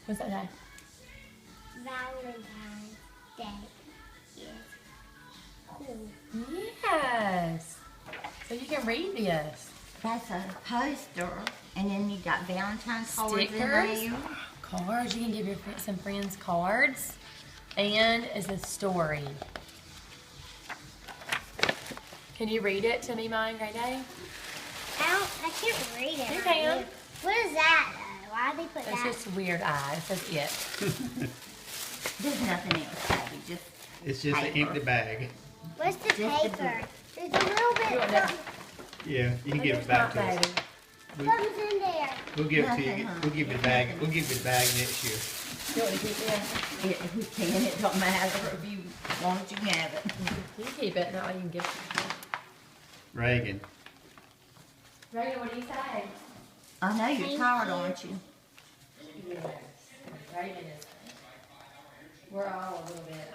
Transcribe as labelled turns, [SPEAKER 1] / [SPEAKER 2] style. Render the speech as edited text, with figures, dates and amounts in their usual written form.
[SPEAKER 1] What's that say?
[SPEAKER 2] Valentine's Day is cool.
[SPEAKER 1] Yes. So you can read this.
[SPEAKER 3] That's a poster, and then you got Valentine's cards in
[SPEAKER 1] Stickers.
[SPEAKER 3] there.
[SPEAKER 1] Cards. You can give your some friends cards. And it's a story. Can you read it to me, Mine, Grey Day?
[SPEAKER 2] I can't read it.
[SPEAKER 1] You can.
[SPEAKER 2] What is that though? Why did they put
[SPEAKER 1] It's
[SPEAKER 2] that?
[SPEAKER 1] just a weird eye. It says it.
[SPEAKER 3] There's nothing else, Abby. Just
[SPEAKER 4] It's just an
[SPEAKER 3] paper.
[SPEAKER 4] empty bag.
[SPEAKER 2] What's the
[SPEAKER 3] Just a
[SPEAKER 2] paper? There's a little bit
[SPEAKER 1] You want that?
[SPEAKER 4] Yeah, you can
[SPEAKER 1] Look
[SPEAKER 4] give
[SPEAKER 1] at
[SPEAKER 4] it back
[SPEAKER 1] that,
[SPEAKER 4] to us.
[SPEAKER 1] baby.
[SPEAKER 2] something's in there.
[SPEAKER 4] We'll give it to
[SPEAKER 3] Nothing,
[SPEAKER 4] you.
[SPEAKER 3] huh?
[SPEAKER 4] We'll give you the bag. We'll give you the bag next year.
[SPEAKER 1] You want to keep it?
[SPEAKER 3] If we can, it don't matter. If you want it, you can have it.
[SPEAKER 1] You can keep it. That way you can give it.
[SPEAKER 4] Reagan.
[SPEAKER 1] Reagan, what do you say?
[SPEAKER 3] I know you're
[SPEAKER 2] Thank
[SPEAKER 3] tired,
[SPEAKER 2] you.
[SPEAKER 3] aren't you?
[SPEAKER 1] Yes. Reagan is. We're all a little bit